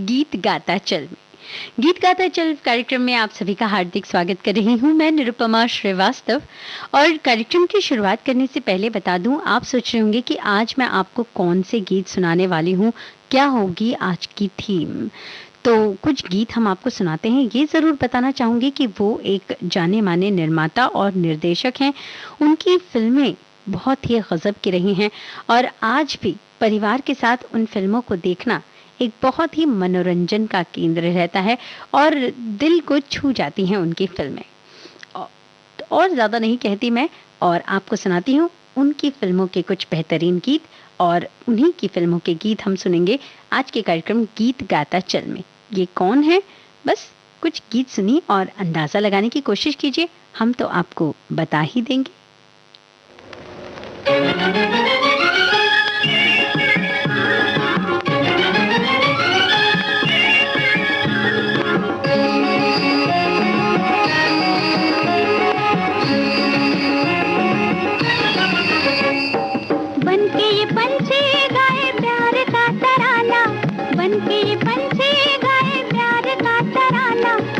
गीत गाता चल में। गीत गाता चल कार्यक्रम में आप सभी का हार्दिक स्वागत कर रही हूँ मैं निरुपमा श्रीवास्तव। और कार्यक्रम की शुरुआत करने से पहले बता दूं, आप सोच रहे होंगे कि आज मैं आपको कौन से गीत सुनाने वाली हूँ, क्या होगी आज की थीम। तो कुछ गीत हम आपको सुनाते हैं, ये ज़रूर बताना चाहूँगी कि वो एक जाने माने निर्माता और निर्देशक हैं। उनकी फिल्में बहुत ही गजब की रही हैं और आज भी परिवार के साथ उन फिल्मों को देखना एक बहुत ही मनोरंजन का केंद्र रहता है और दिल को छू जाती हैं उनकी फिल्में। और ज़्यादा नहीं कहती मैं और आपको सुनाती हूँ उनकी फिल्मों के कुछ बेहतरीन गीत। और उन्हीं की फिल्मों के गीत हम सुनेंगे आज के कार्यक्रम गीत गाता चल में। ये कौन है, बस कुछ गीत सुनिए और अंदाज़ा लगाने की कोशिश कीजिए, हम तो आपको बता ही देंगे।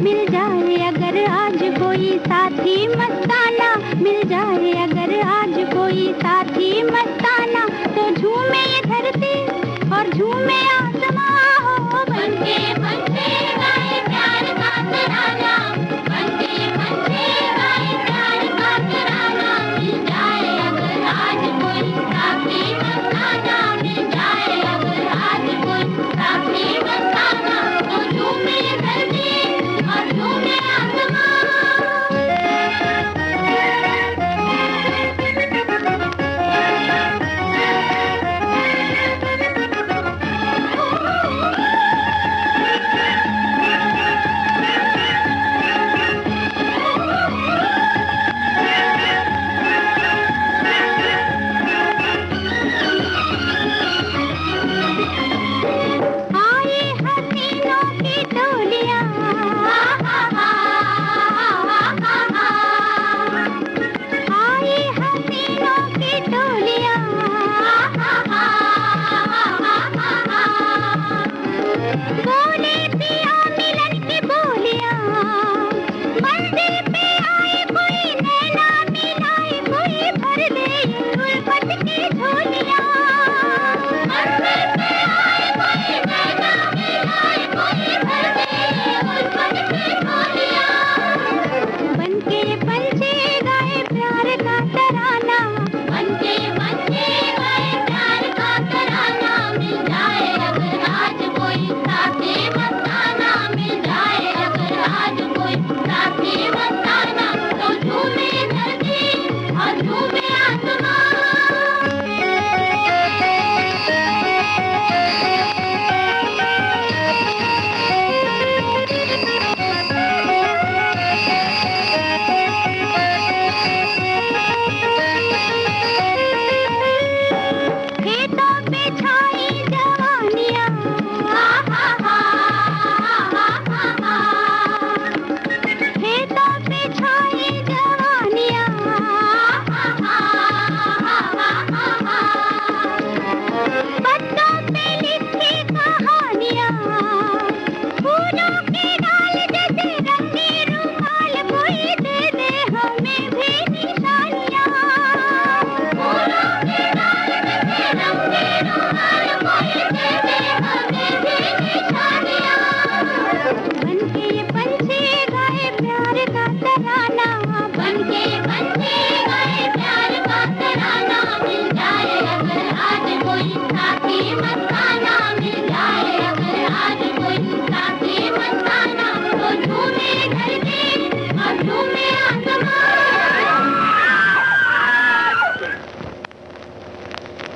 मिल जाए अगर आज कोई साथी मस्ताना, मिल जाए अगर आज कोई साथी मस्ताना, तो झूमे ये धरती और झूमे आसमां हो। बनके बनके गाए प्यार का तराना, बनके बनके गाए प्यार का तराना, मिल जाए अगर आज कोई साथी मस्ताना, मिल जाए अगर आज कोई साथी मस्ताना, तो झूमे ये धरती और झूमे आसमां।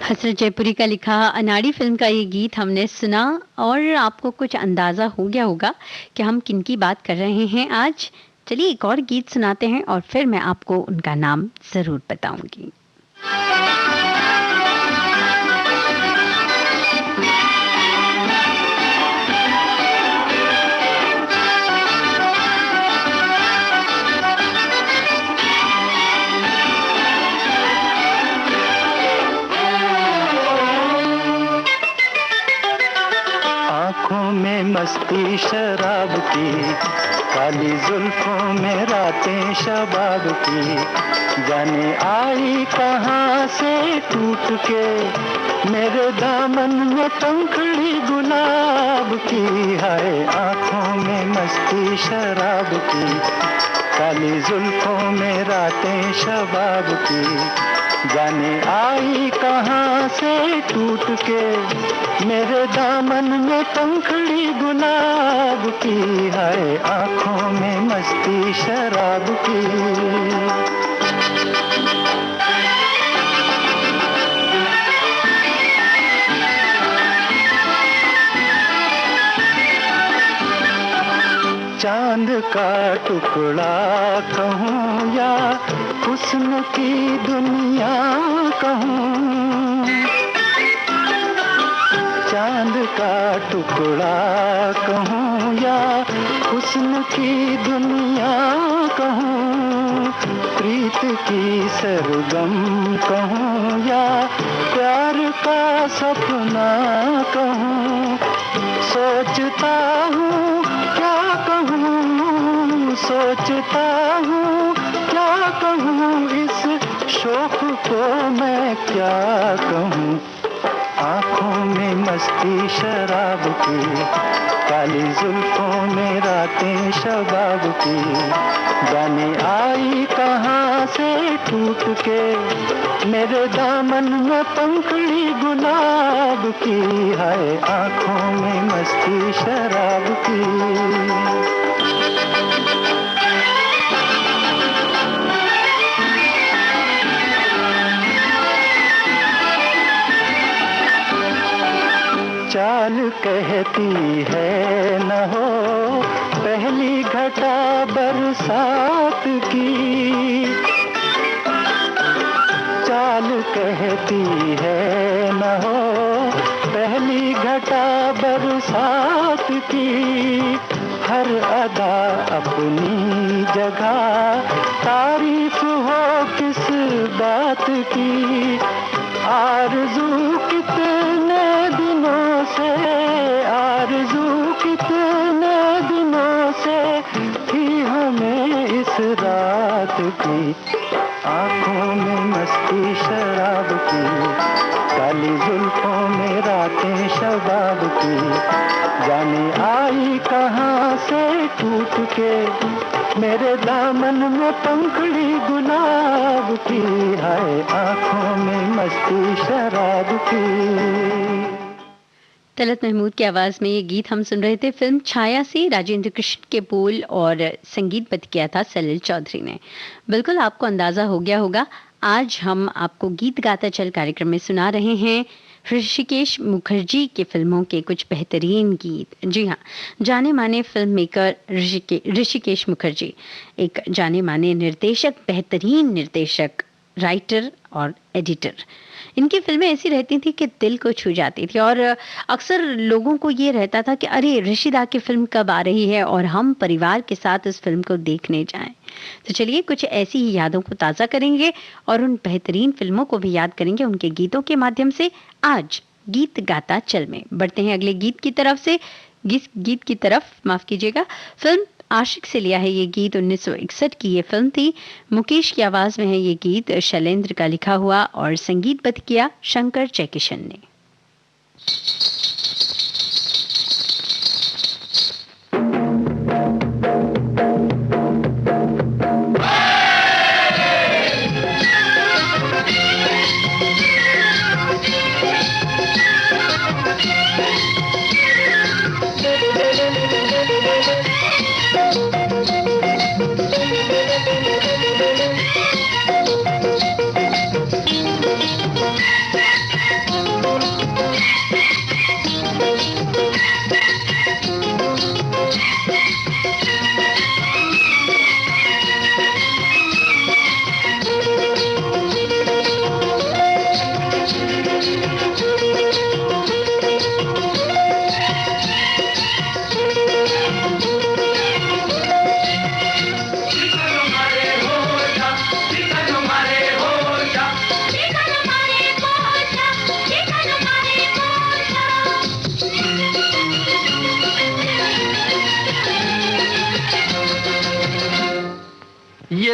हसरत जयपुरी का लिखा अनाड़ी फिल्म का ये गीत हमने सुना और आपको कुछ अंदाज़ा हो गया होगा कि हम किन की बात कर रहे हैं आज। चलिए एक और गीत सुनाते हैं और फिर मैं आपको उनका नाम ज़रूर बताऊंगी। आँखों में में मस्ती शराब की, काली जुल्फों में रातें शबाब की, जाने आई कहाँ से टूट के मेरे दामन में पंखड़ी गुलाब की। हाय आँखों में मस्ती शराब की, काली जुल्फों में रातें शबाब की, जाने आई कहाँ से टूट के मेरे दामन में पंखड़ी गुलाब की। हाय आँखों में मस्ती शराब की। चांद का टुकड़ा कहूँ या हुस्न की दुनिया कहूँ, चांद का टुकड़ा कहूँ या हुस्न की दुनिया कहूँ, प्रीत की सरगम कहूँ या प्यार का सपना कहूँ, सोचता हूँ क्या कहूँ, सोचता हूँ क्या कहूँ, इस शौक को मैं क्या कहूँ। आँखों में मस्ती शराब की, काली जुल्फों में रातें शबाब की, जाने आई कहाँ से टूट के मेरे दामन में पंखड़ी गुलाब की। हाय आँखों में मस्ती शराब की। चाल कहती है न हो पहली घटा बरसात की, चाल कहती है न हो पहली घटा बरसात की, हर अदा अपनी जगह तारीफ हो किस बात की। आरज़ू कितने दिनों से, आरज़ू कितने दिनों से थी हमें इस रात की। आँखों में मस्ती शराब की, काली जुल्फों में रातें शबाब की, जाने आई कहाँ से टूट के मेरे दामन में पंखड़ी गुलाब की। हाय आँखों में मस्ती शराब की। तलत महमूद की आवाज में ये गीत हम सुन रहे थे फिल्म छाया से। राजेंद्र कृष्ण के बोल और संगीतबद्ध किया था सलिल चौधरी ने। बिल्कुल आपको अंदाजा हो गया होगा, आज हम आपको गीत गाता चल कार्यक्रम में सुना रहे हैं ऋषिकेश मुखर्जी के फिल्मों के कुछ बेहतरीन गीत। जी हाँ, जाने माने फिल्म मेकर ऋषिकेश मुखर्जी एक जाने माने निर्देशक, बेहतरीन निर्देशक, राइटर और एडिटर। इनकी फिल्में ऐसी रहती थी कि दिल को छू जाती थी और अक्सर लोगों को ये रहता था कि अरे ऋषिदा की फिल्म कब आ रही है और हम परिवार के साथ इस फिल्म को देखने जाएं। तो चलिए कुछ ऐसी ही यादों को ताज़ा करेंगे और उन बेहतरीन फिल्मों को भी याद करेंगे उनके गीतों के माध्यम से। आज गीत गाता चल में बढ़ते हैं अगले गीत की तरफ, माफ कीजिएगा। फिल्म आशिक से लिया है ये गीत। 1961 की ये फिल्म थी। मुकेश की आवाज में है ये गीत, शैलेंद्र का लिखा हुआ और संगीतबद्ध किया शंकर जयकिशन ने।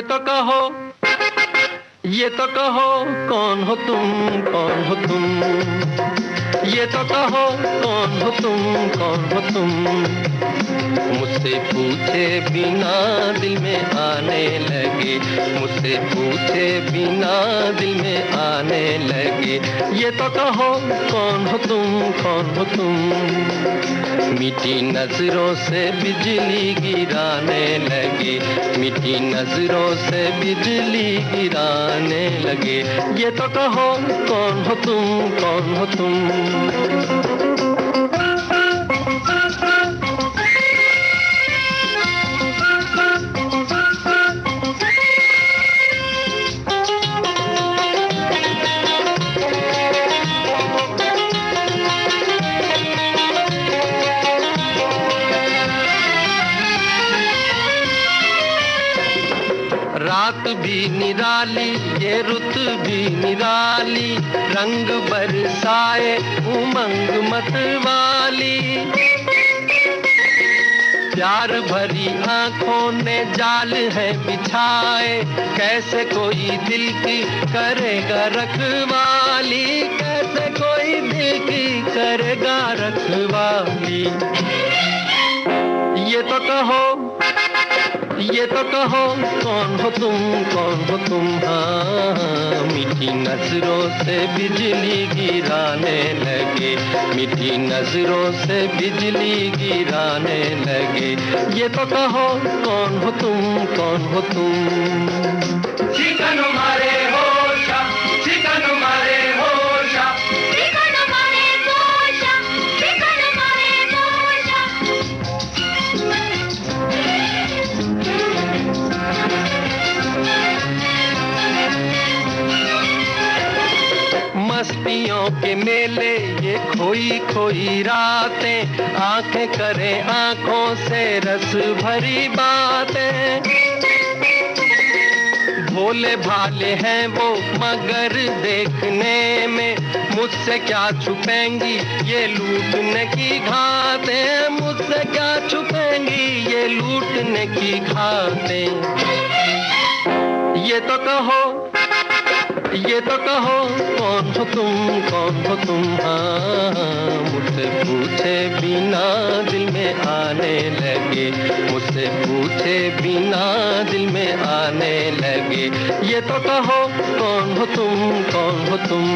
ये तो कहो कौन हो तुम, कौन हो तुम, ये तो कहो कौन हो तुम, कौन हो तुम। मुझसे पूछे बिना दिल में आने लगे, मुझसे पूछे बिना दिल में आने लगे। ये तो कहो कौन हो तुम, कौन हो तुम। मीठी नजरों से बिजली गिराने लगे, मीठी नजरों से बिजली गिराने लगे। ये तो कहो कौन हो तुम, कौन हो तुम। रात भी निराली, ये रुत भी निराली, रंग बरसाए उमंग मतवाली। प्यार भरी आंखों ने जाल है बिछाए, कैसे कोई दिल की करेगा रखवाली, कैसे कोई दिल की करेगा रखवाली। ये तो कहो, ये तो कहो कौन हो तुम, कौन हो तुम। हाँ, मीठी नजरों से बिजली गिराने लगे, मीठी नजरों से बिजली गिराने लगे। ये तो कहो कौन हो तुम, कौन हो तुम। चिकन मारे होशा, चिकन मारे होशा, चिकन मारे होशा, चिकन मारे होशा। मस्तियों के मेले ये खोई खोई रातें, आंखें करें आंखों से रस भरी बातें। भोले भाले हैं वो मगर देखने में, मुझसे क्या छुपेंगी ये लूटने की घातें, मुझसे क्या छुपेंगी ये लूटने की घातें। ये तो कहो, ये तो कहो कौन हो तुम, कौन हो तुम। हाँ, मुझसे पूछे बिना दिल में आने लगे, मुझसे पूछे बिना दिल में आने लगे। ये तो कहो कौन हो तुम, कौन हो तुम।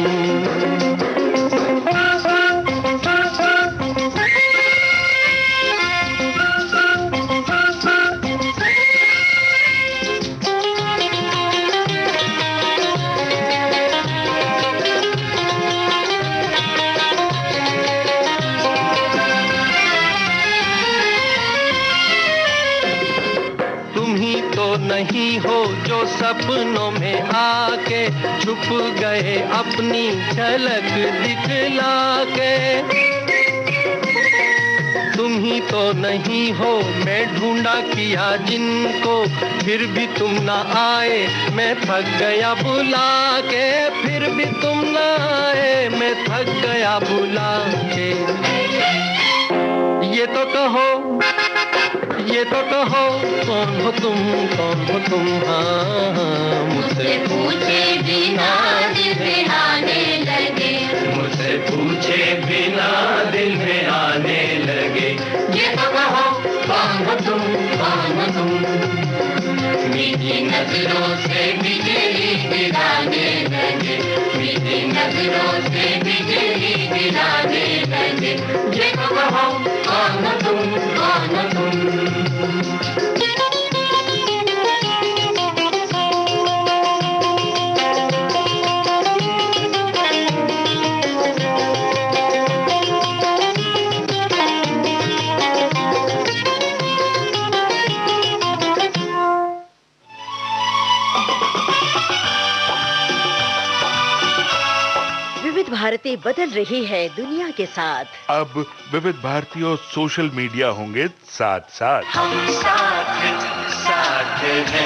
नहीं हो जो सपनों में आके छुप गए अपनी झलक दिखला के। तुम ही तो नहीं हो मैं ढूंढा किया जिनको, फिर भी तुम ना आए मैं थक गया बुला के, फिर भी तुम ना आए मैं थक गया बुला के। ये तो कहो, ये तो कहो कौन हो तुम, कौन हो तुम। हाँ, मुझसे पूछे बिना दिल में आने लगे, मुझसे पूछे बिना दिल में आने लगे। ये तो कहो कौन हो तुम, कौन हो तुम। मीठी नजरों से बिजली गिराने लगे, मीठी नजरों से बिजली गिराने लगे। ये तो कहो कौन हो तुम, कौन हो तुम। विविध भारती बदल रही है दुनिया के साथ। अब विविध भारती और सोशल मीडिया होंगे साथ साथ। हम साथ साथ हैं।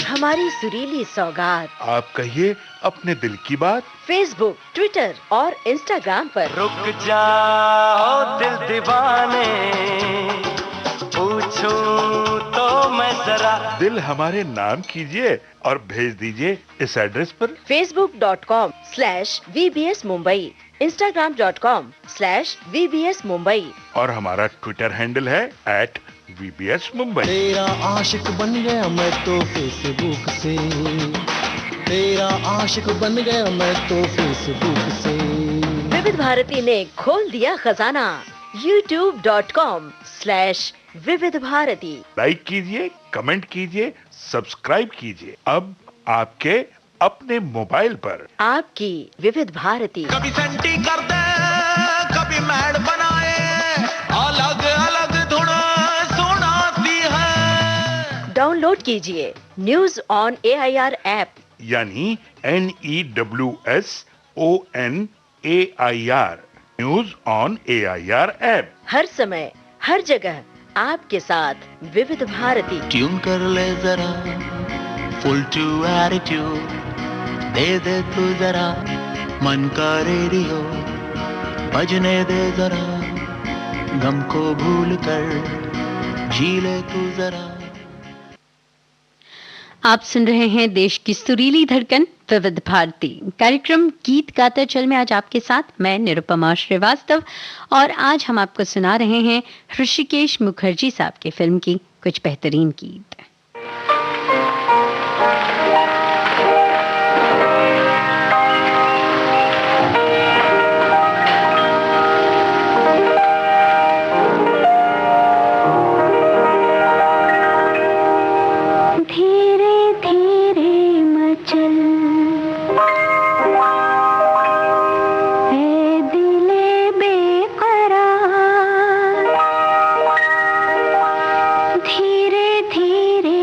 हमारी सुरीली सौगात। आप कहिए अपने दिल की बात। फेसबुक, ट्विटर और इंस्टाग्राम पर। रुक जाओ दिल दीवाने, पूछूं तो मैं जरा। दिल हमारे नाम कीजिए और भेज दीजिए इस एड्रेस पर। facebook.com/VBS Mumbai, instagram.com/VBS Mumbai और हमारा ट्विटर हैंडल है @VBS Mumbai। तेरा आशिक बन गया मैं तो फेसबुक से, तेरा आशिक बन गया मैं तो फेसबुक से। विविध भारती ने खोल दिया खजाना, youtube.com/विविध भारती। लाइक कीजिए, कमेंट कीजिए, सब्सक्राइब कीजिए। अब आपके अपने मोबाइल पर आपकी विविध भारती। कभी सेंटी कर दे, कभी मैड बनाए, अलग अलग धुन सुनाती है। डाउनलोड कीजिए न्यूज ऑन AIR ऐप। यानी NEWSONAIR, news on AIR app. हर समय हर जगह आपके साथ विविध भारती। ट्यून कर ले जरा, फुल टू एटीट्यूड दे दे तू जरा, मन का रेडियो बजने दे जरा, गम को भूल कर जी ले तू जरा। आप सुन रहे हैं देश की सुरीली धड़कन विविध भारती। कार्यक्रम गीत गाता चल में आज आपके साथ मैं निरुपमा श्रीवास्तव, और आज हम आपको सुना रहे हैं ऋषिकेश मुखर्जी साहब के फिल्म की कुछ बेहतरीन गीत। धीरे धीरे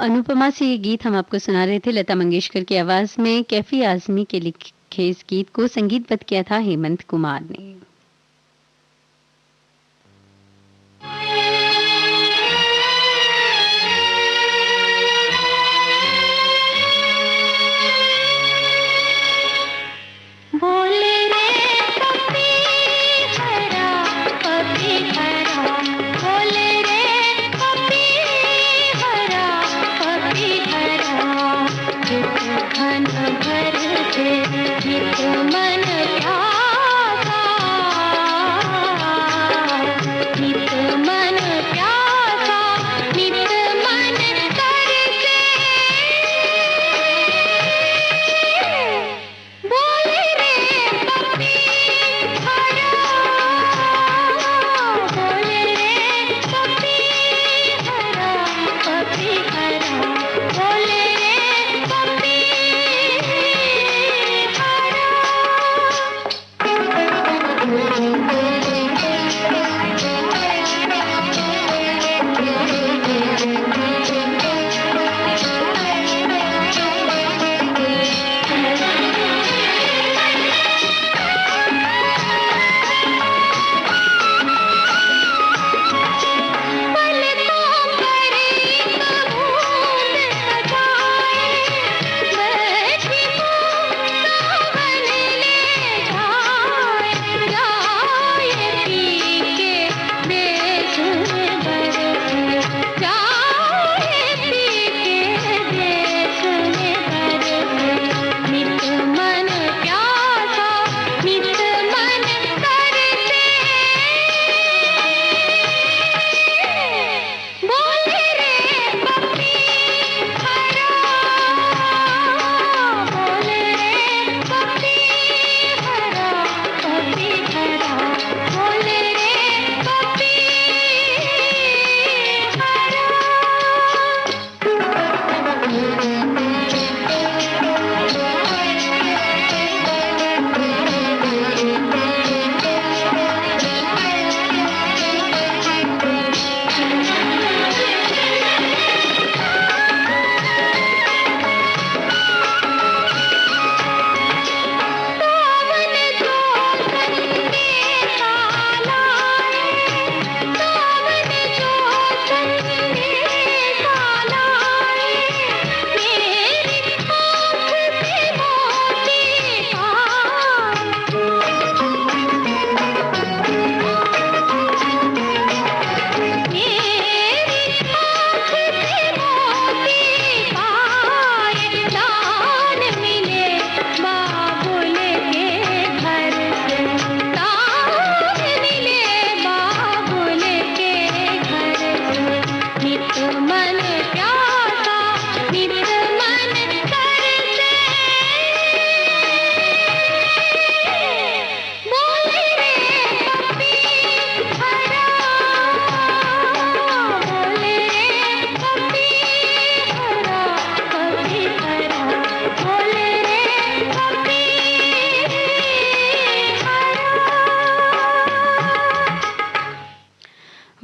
अनुपमा से ये गीत हम आपको सुना रहे थे। लता मंगेशकर की आवाज में कैफी आजमी के लिखे इस गीत को संगीतबद्ध किया था हेमंत कुमार ने।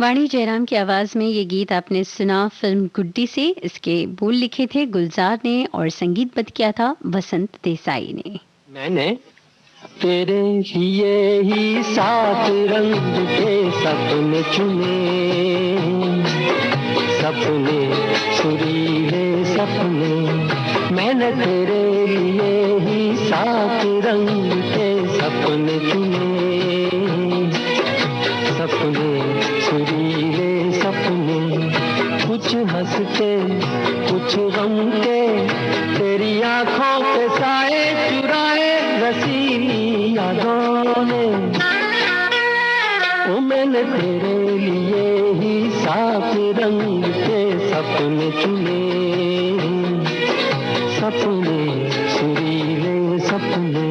वाणी जयराम की आवाज में ये गीत आपने सुना फिल्म गुड्डी से। इसके बोल लिखे थे गुलजार ने और संगीतबद्ध किया था वसंत देसाई ने। मैंने तेरे लिए ही 7 रंग के सपने चुने, सपने सुरीले सपने। मैंने तेरे लिए ही 7 रंग के सपने चुने, सपने सुरीले सपने। कुछ हंसते कुछ गम के, तेरी आंखों के साए चुराए रसीली यादों ने। ओ मैंने तेरे लिए ही 7 रंग के सपने चुने, सपने सुरीले सपने।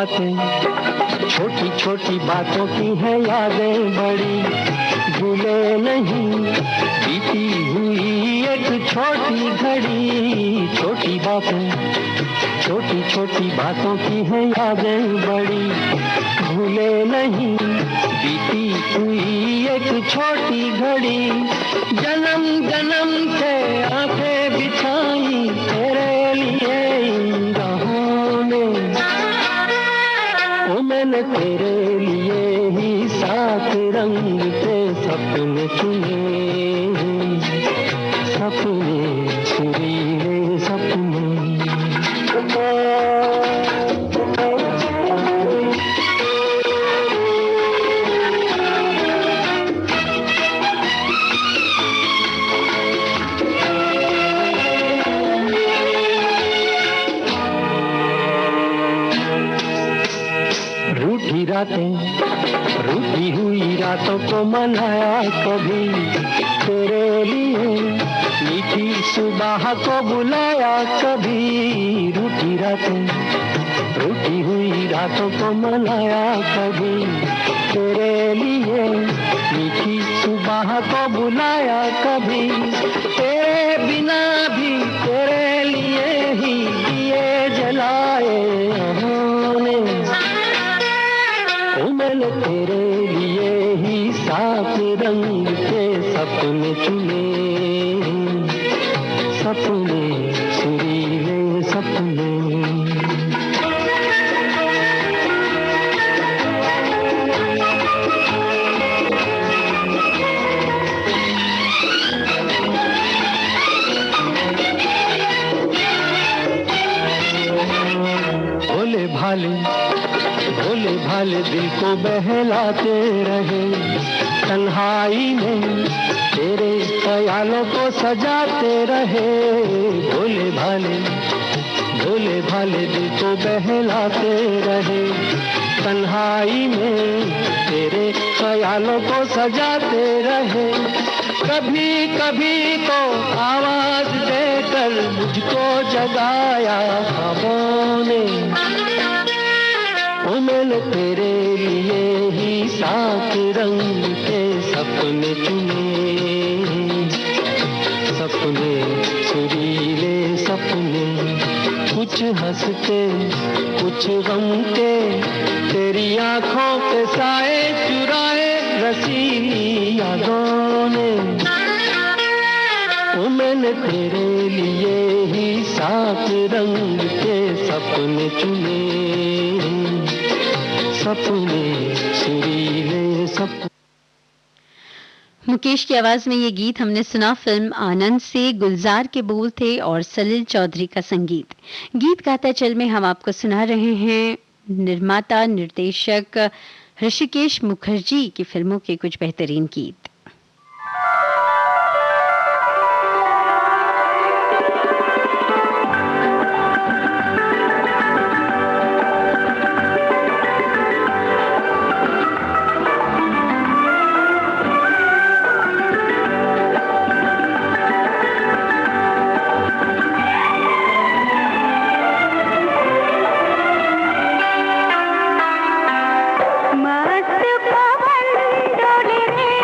बातें, छोटी छोटी बातों की है यादें बड़ी, भूले नहीं बीती हुई एक छोटी घड़ी। छोटी बातें, छोटी छोटी बातों की है यादें बड़ी, भूले नहीं बीती हुई एक छोटी घड़ी। जन्म जन्म से आंखें बिछाई तेरे लिए इन राहों में, ओ मैंने तेरे लिए ही सात रंग के सपने चुने, सपने सुरीले सपने। रूठी रातें, रूठी हुई रातों को मनाया कभी तेरे लिए, मीठी सुबह को बुलाया कभी। रूठी रातें, रूठी हुई रातों को मनाया कभी तेरे लिए, मीठी सुबह को बुलाया कभी। तेरे बिना भी तेरे लिए ही दिए जलाए हमने, ओ मैंने तेरे लिए ही सात रंग के सपने चुने, सपने सुरीले सपने। भोले भाले, भोले भाले दिल को बहलाते रहे, तन्हाई में तेरे ख्यालों को सजाते रहे। भोले भाले, भोले भाले दिल को बहलाते रहे, तन्हाई में तेरे ख्यालों को सजाते रहे। कभी कभी तो आवाज देकर मुझको जगाया ख्वाबों ने, ओ मैंने तेरे लिए ही सात रंग के सपने चुने, सपने सुरीले सपने। कुछ हंसते कुछ गम के, तेरी आंखों के साए चुराए रसीली यादों ने, ओ मैंने तेरे लिए ही सात रंग के सपने चुने, सपने सुरीले सपने। मुकेश की आवाज में ये गीत हमने सुना फिल्म आनंद से। गुलजार के बोल थे और सलील चौधरी का संगीत। गीत गाता चल में हम आपको सुना रहे हैं निर्माता निर्देशक ऋषिकेश मुखर्जी की फिल्मों के कुछ बेहतरीन गीत। मस्त पवन डोले रे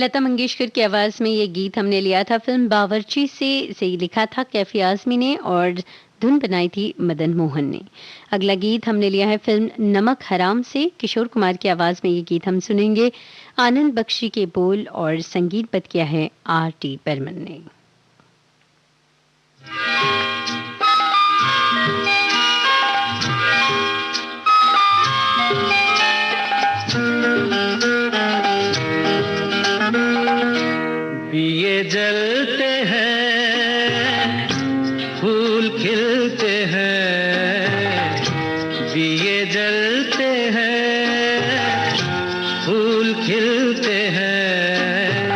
लता मंगेशकर की आवाज में ये गीत हमने लिया था फिल्म बावर्ची से। इसे लिखा था कैफी आजमी ने और धुन बनाई थी मदन मोहन ने। अगला गीत हमने लिया है फिल्म नमक हराम से। किशोर कुमार की आवाज में ये गीत हम सुनेंगे। आनंद बख्शी के बोल और संगीतबद्ध किया है R.T. बर्मन ने। दिए जलते हैं, फूल खिलते हैं, दिए जलते हैं, फूल खिलते हैं,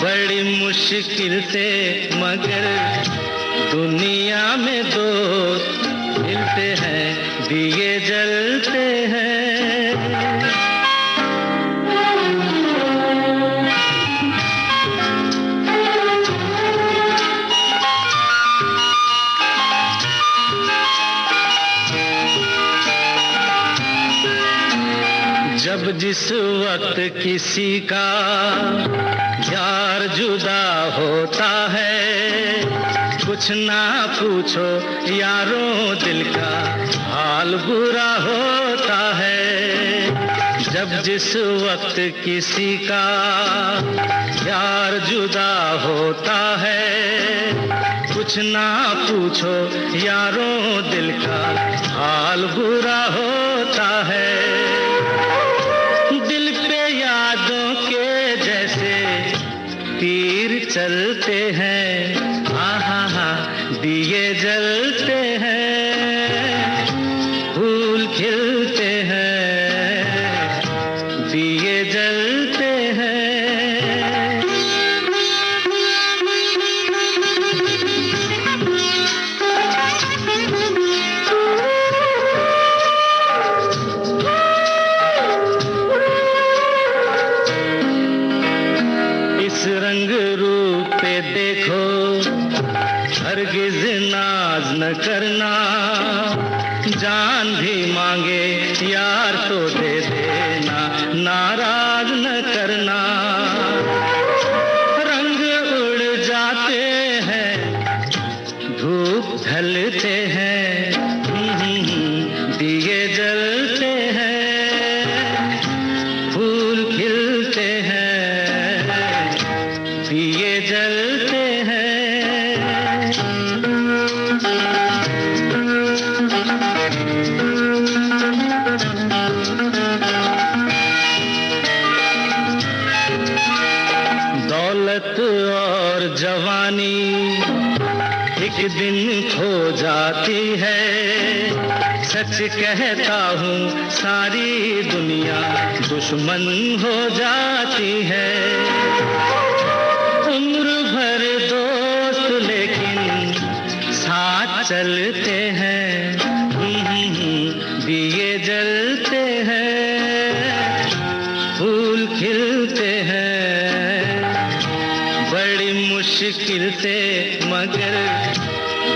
बड़ी मुश्किल से मगर दुनिया में दोस्त मिलते हैं, दिए जलते हैं। जब जिस वक्त किसी का यार जुदा होता है, कुछ ना पूछो यारों दिल का हाल बुरा होता है। जब जिस वक्त किसी का यार जुदा होता है, कुछ ना पूछो यारों दिल का हाल बुरा होता है। यादों के जैसे तीर चलते हैं, आहा दिए जलते हैं, फूल खिलते हैं, दिए जलते हैं। हरगिज नाज न करना, जान भी मांगे यार तो दे देना, नाराज न करना। रंग उड़ जाते हैं, धूप ढलते हैं, दिए जलते हैं, फूल खिलते हैं, दिए जलते हैं। दौलत और जवानी एक दिन खो जाती है, सच कहता हूँ सारी दुनिया दुश्मन हो जाती है। उम्र भर दोस्त लेकिन साथ चलते हैं, दिए जलते हैं, फूल खिलते हैं, बड़ी मुश्किल से मगर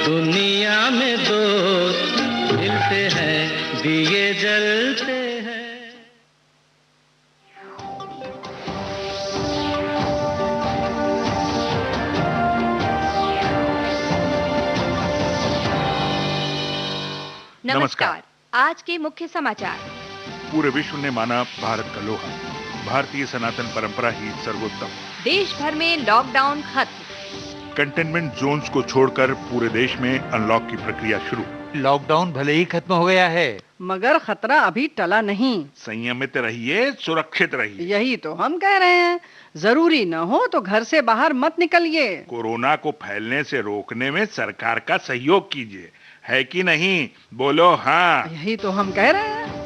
दुनिया में दोस्त मिलते हैं, दिए जलते हैं। नमस्कार। आज के मुख्य समाचार। पूरे विश्व ने माना भारत का लोहा, भारतीय सनातन परंपरा ही सर्वोत्तम। देश भर में लॉकडाउन खत्म। कंटेनमेंट जोन्स को छोड़कर पूरे देश में अनलॉक की प्रक्रिया शुरू। लॉकडाउन भले ही खत्म हो गया है, मगर खतरा अभी टला नहीं। संयमित रहिए, सुरक्षित रहिए। यही तो हम कह रहे हैं। जरूरी न हो तो घर से बाहर मत निकलिए। कोरोना को फैलने से रोकने में सरकार का सहयोग कीजिए, है कि नहीं? बोलो हाँ। यही तो हम कह रहे हैं।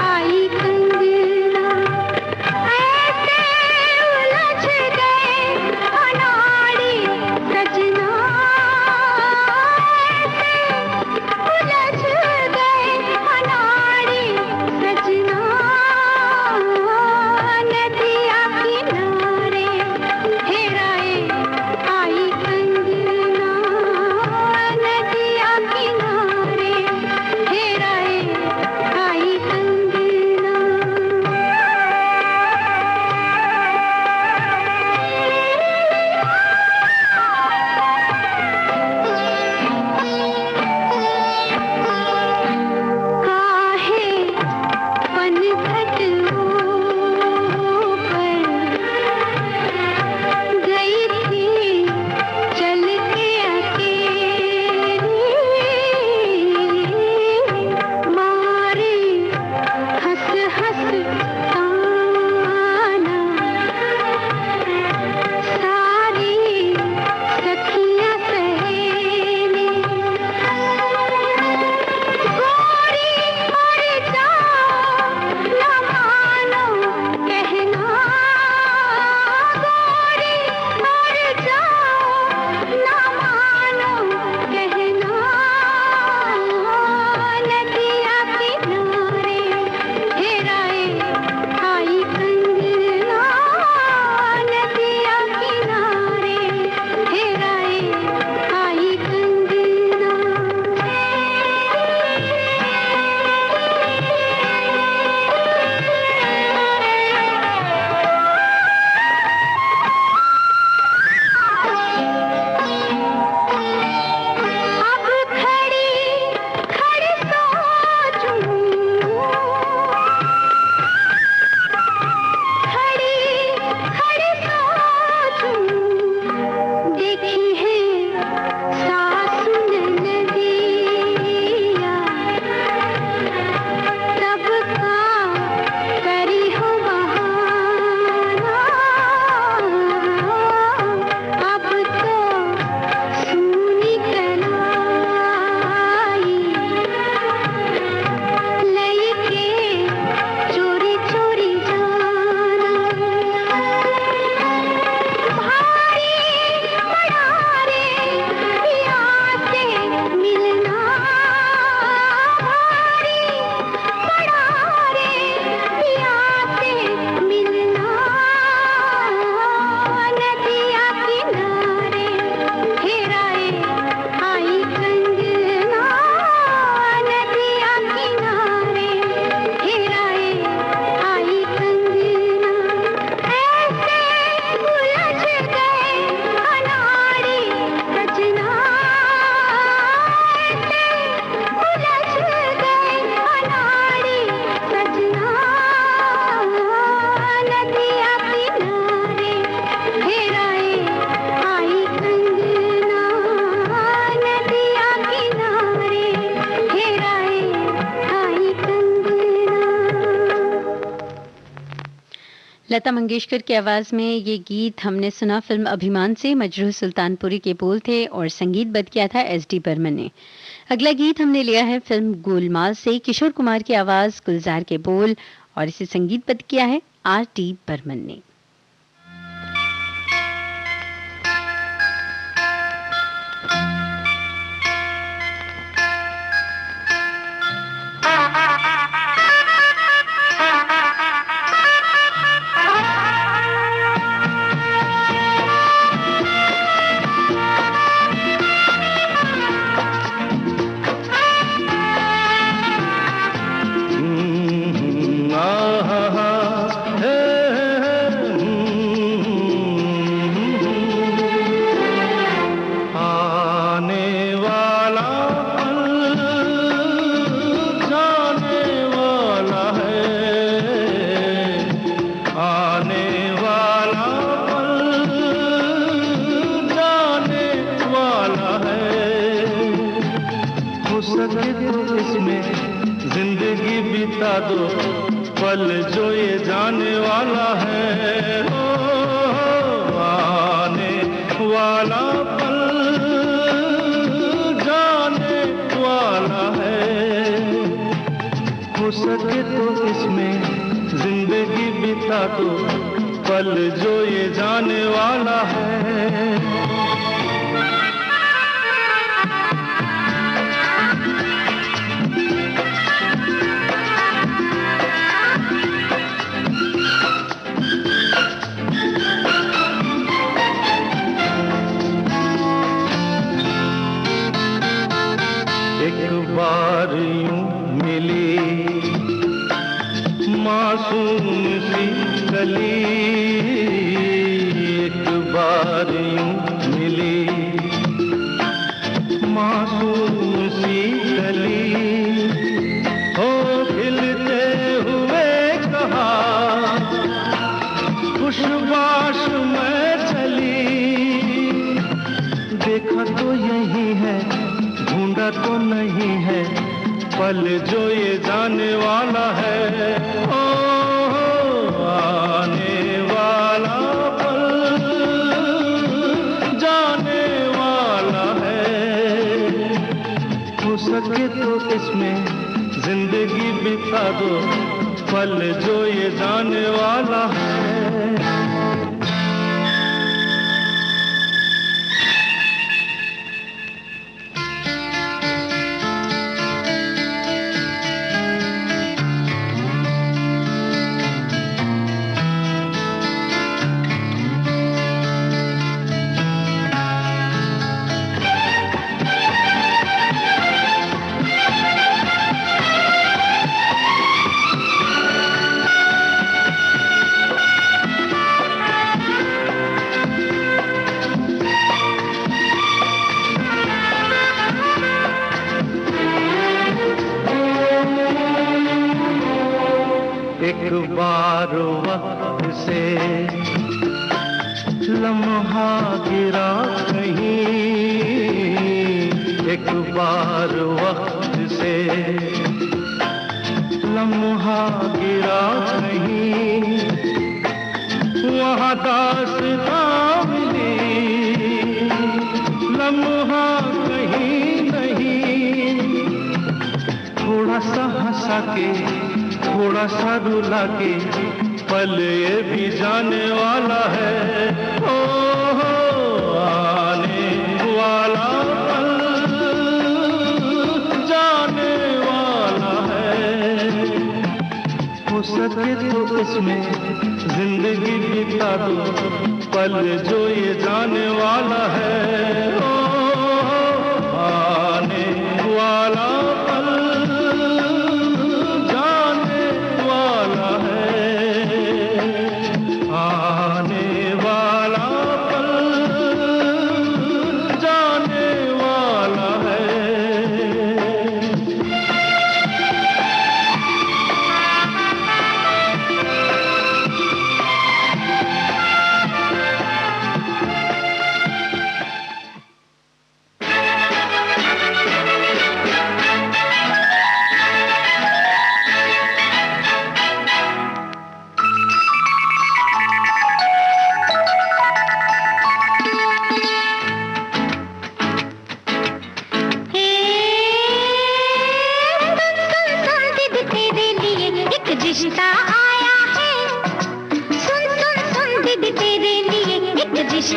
आई लता मंगेशकर की आवाज में ये गीत हमने सुना फिल्म अभिमान से। मजरूह सुल्तानपुरी के बोल थे और संगीतबद्ध किया था एस.डी. बर्मन ने। अगला गीत हमने लिया है फिल्म गोलमाल से। किशोर कुमार की आवाज, गुलजार के बोल और इसे संगीतबद्ध किया है आर.डी. बर्मन ने।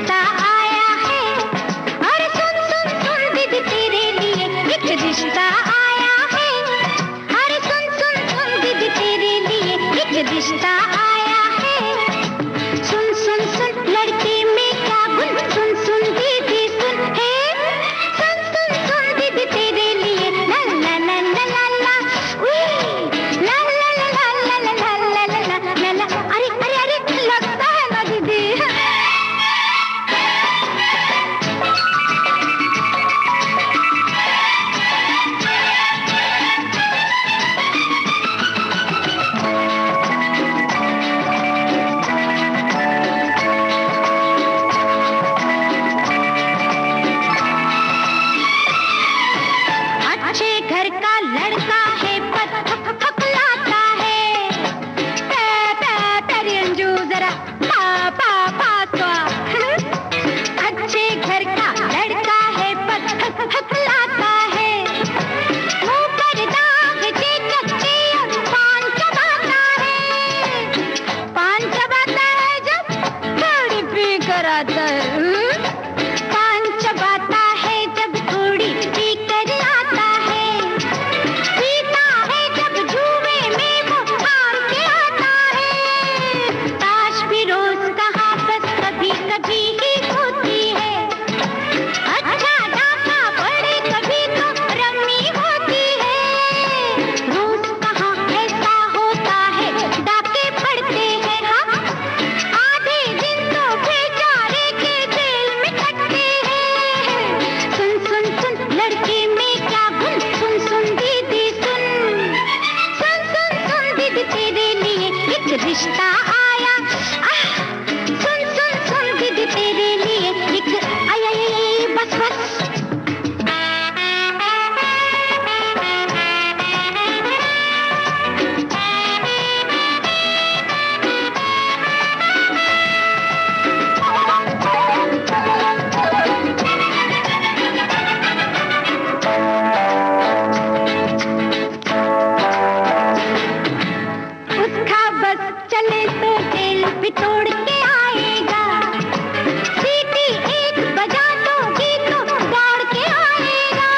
रिश्ता आया है। अरे सुन सुन सुन दीदी तेरे लिए एक रिश्ता आया है। अरे सुन सुन सुन दीदी तेरे लिए एक रिश्ता आया है। सुन सुन सुन लड़के में क्या गुण, सुन सुन दीदी सुन है। सुन सुन सुन दीदी तेरे लिए ला ला ला ला ला ला, उई ला ला ला ला ला ला ला ला ला ला ला। अरे अरे अरे लगता है ना दीदी। अच्छे घर का लड़का है पर थकलाता है। तेरी अंजू जरा पा पा पा स्वा। अच्छे घर का लड़का है पर थकलाता है। मुंह पर दाग जे चकचे और पान चबाता है। पान चबाता है जब थोड़ी पी कर आता है। पान चबाता है जब थोड़ी पी कर आता है। पीता है जब जुए में वो हार के आता है। ताश भी रोज कहाँ बस कभी कभी ही होती है। अच्छा डाका बड़े कभी तो रम्मी होती है। रोज कहाँ ऐसा होता है, डाके पड़ते हैं हम। आधे दिन तो बेचारे के जेल में कटते हैं। सुन सुन सुन लड़के में क्या गुण, सुन सुन दीदी सुन। सुन सुन सुन दीदी तेरे लिए एक रिश्ता आया। सुन सुन सुन दीदी तेरे लिए एक आया बस बस। उसका बस चले तो जेल भी तोड़ के आएगा। सीटी एक बजा दोगी तो दौड़ के आएगा।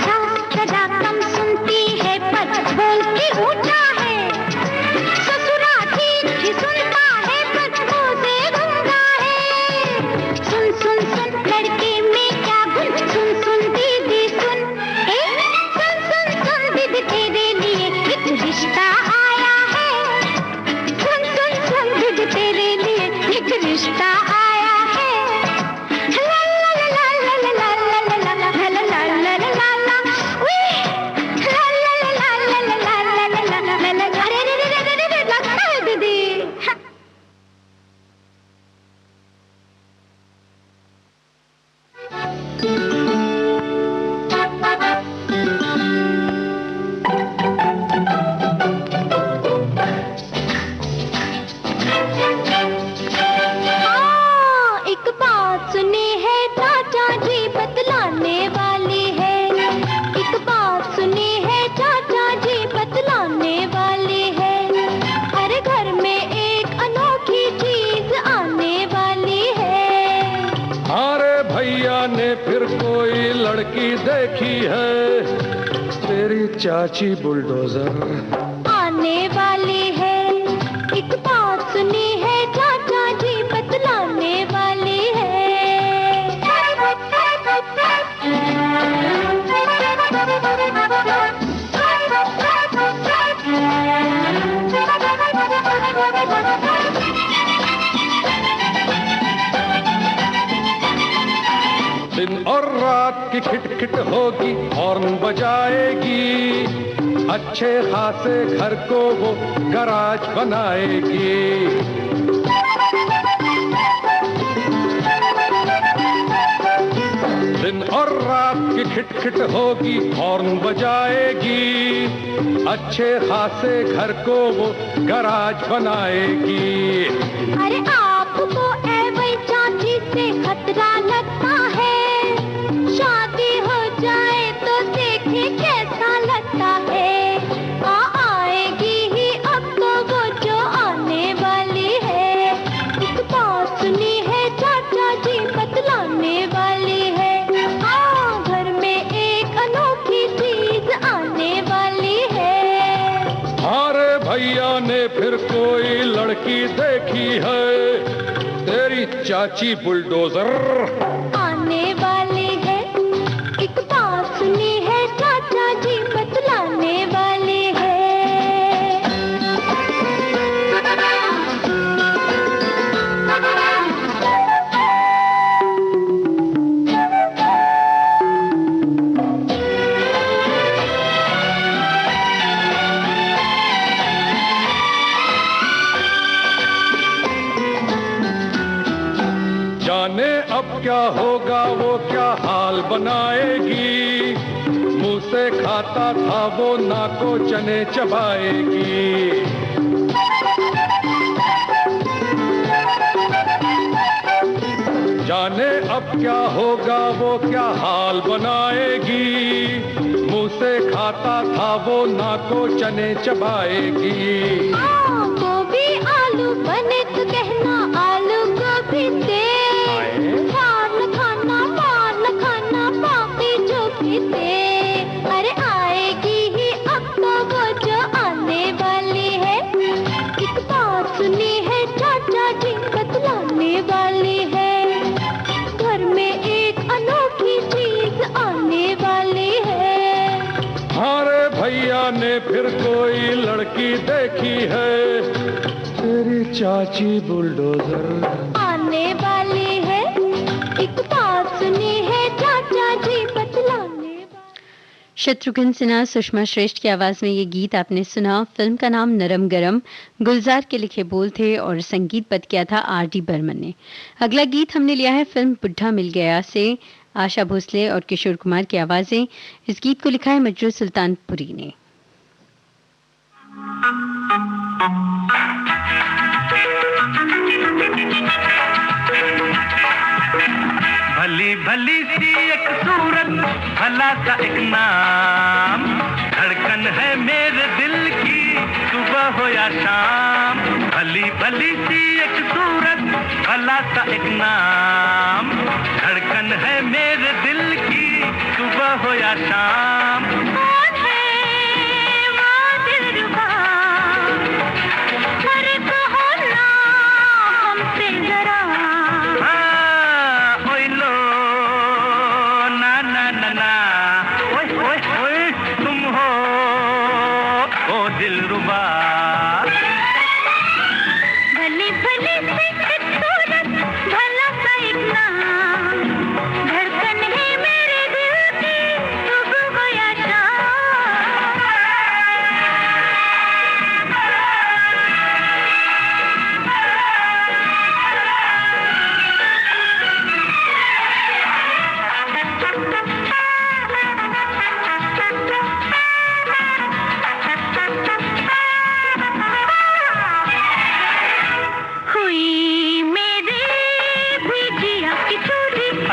सास सजा कम सुनती है पर बोलती ऊंचा है। ससुरा ठीक ही सुनता है पर मुंह से गूंगा है। सुन सुन सुन लड़के में क्या गुण, सुन सुन दीदी सुन। सुन सुन सुन दीदी तेरे लिए एक रिश्ता आया है। सुन सुन सुन दीदी तेरे लिए एक रिश्ता आया है। ला ला ला ला ला ला ला ला ला ला ला ला ला ला ला, उई ला ला ला ला ला ला ला ला ला ला ला। अरे रे रे रे रे रे लगता है दीदी। एक बात सुनी है चाचा जी बतलाने वाली है। एक बात सुनी है चाचा जी बतलाने वाली है। हर घर में एक अनोखी चीज आने वाली है। अरे भैया ने फिर कोई लड़की देखी है, तेरी चाची बुलडोजर आने वाली है। एक बात सुनी है चाचा जी बतलाने वाली है। दिन और रात की खिटखिट होगी, हॉर्न बजाएगी। अच्छे खासे घर को वो गराज बनाएगी। दिन और रात की खिटखिट होगी, हॉर्न बजाएगी। अच्छे खासे घर को वो गराज बनाएगी। अरे आपको एवं चाची से खतरा लगता है। शादी हो जाए तो देखे कैसा लगता है। आएगी ही अब तो वो जो आने वाली है। एक बात सुनी है चाचा देखी है तेरी चाची बुलडोजर आने वाली है, एक बात सुनी है चाचा जी बतलाने वाले है। जाने अब क्या होगा वो क्या हाल बनाएगी, मुंह से खाता था वो नाको चने चबाएगी। जाने अब क्या होगा वो क्या हाल बनाएगी, मुंह से खाता था वो नाको चने चबाएगी। गोभी आलू बने तो कहना आलू गोभी दे, मार न खाना बाकी जो भी दे। अरे आएगी ही अब तो वो जो आने वाली है, एक बात सुनी है चाचा जी बतलाने वाली है। घर में एक अनोखी चीज आने वाली है। हमारे भैया ने फिर कोई लड़की देखी है तेरी चाची बुलडोजर आने वाली है, एक बात सुनी है चाचा जी बतलाने। शत्रुघ्न सिन्हा, सुषमा श्रेष्ठ की आवाज में ये गीत आपने सुना। फिल्म का नाम नरम गरम, गुलजार के लिखे बोल थे और संगीतबद्ध किया था R.D. बर्मन ने। अगला गीत हमने लिया है फिल्म बुढ़ा मिल गया से आशा भोसले और किशोर कुमार की आवाजें। इस गीत को लिखा है मजरू सुल्तानपुरी ने। भली भली सी एक सूरत, भला सा एक नाम, धड़कन है मेरे दिल की सुबह हो या शाम। भली भली सी एक सूरत, भला सा एक नाम, धड़कन है मेरे दिल की सुबह हो या शाम। कौन है वो दिलरुबा, अरे कहो ना हमसे जरा। भली भली सी एक सूरत, भला सा एक नाम, धड़कन है मेरे दिल की सुबह हो या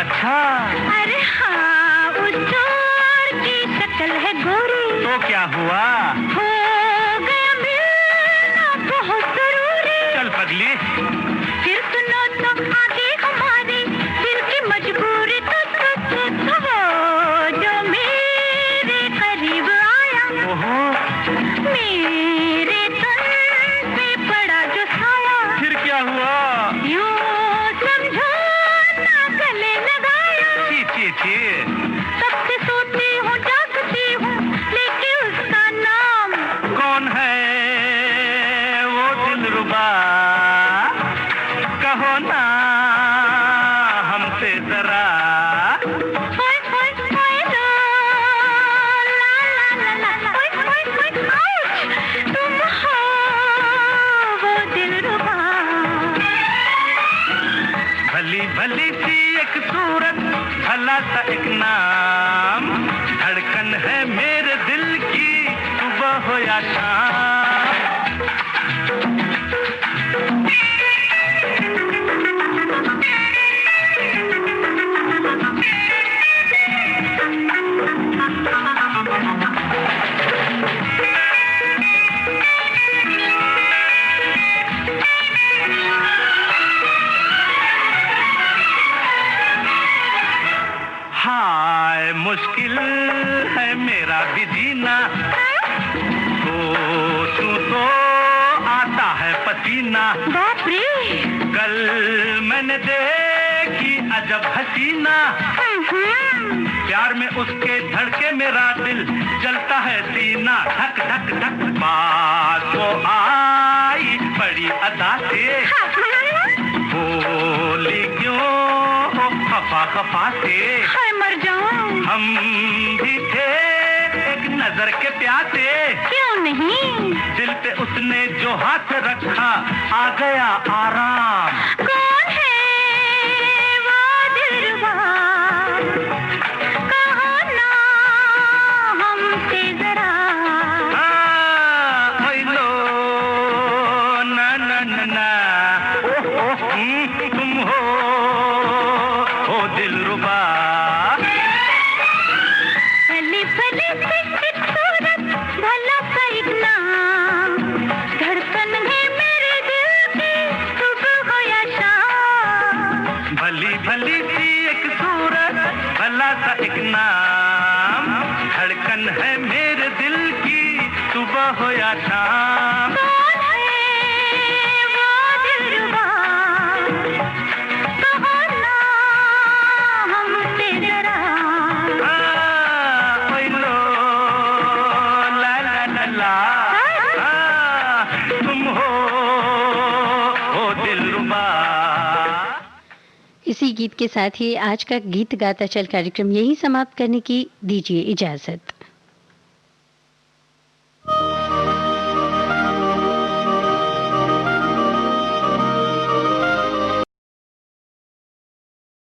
अच्छा, अरे हाँ, उस चोर की शक्ल है गोरी। तो क्या हुआ? हो गया मिलना बहुत जरूरी। चल पगली, फिर सुनो तो आगे हमारी दिल की मजबूरी। तो वो जो मेरे करीब आया, मेरे तन पे पड़ा जो साया। फिर क्या हुआ? यूं समझो गले लगाया। तब से सोती हूँ जागती हूँ, लेकिन उसका नाम कौन है वो दिलरुबा, कहो ना हमसे जरा। ओए ओए ओए ला ला ला ला, ओए ओए ओए आउच, तुम हो वो दिलरुबा। भली भली सी एक सूरत, भला सा एक नाम, धड़कन है मेरे दिल की सुबह हो या शाम। हाय मुश्किल है मेरा भी जीना, सोचूं तो आता है पसीना। जब हसीना, प्यार में उसके धड़के मेरा दिल, जलता है सीना धक धक धक। पास वो आई बड़ी अदा से, बोली क्यों खफा खफा से, मर जाऊं। हम भी थे एक नजर के प्यासे, क्यों नहीं, दिल पे उसने जो हाथ रखा आ गया आराम। कौन है वो दिलरुबा, कहो ना हमसे जरा। लो ना ना ना ना, तुम हो दिलरुबा। भली भली सी एक सूरत, भला सा एक नाम, धड़कन है मेरे दिल की सुबह हो या शाम। भली भली सी एक सूरत, भला सा एक नाम, धड़कन है मेरे दिल की सुबह हो या शाम। कौन है वो दिलरुबा, कहो ना हमसे जरा। लो ला ला ला ला, तुम हो दिलरुबा। इसी गीत के साथ ही आज का गीत गाता चल कार्यक्रम यही समाप्त करने की दीजिए इजाजत।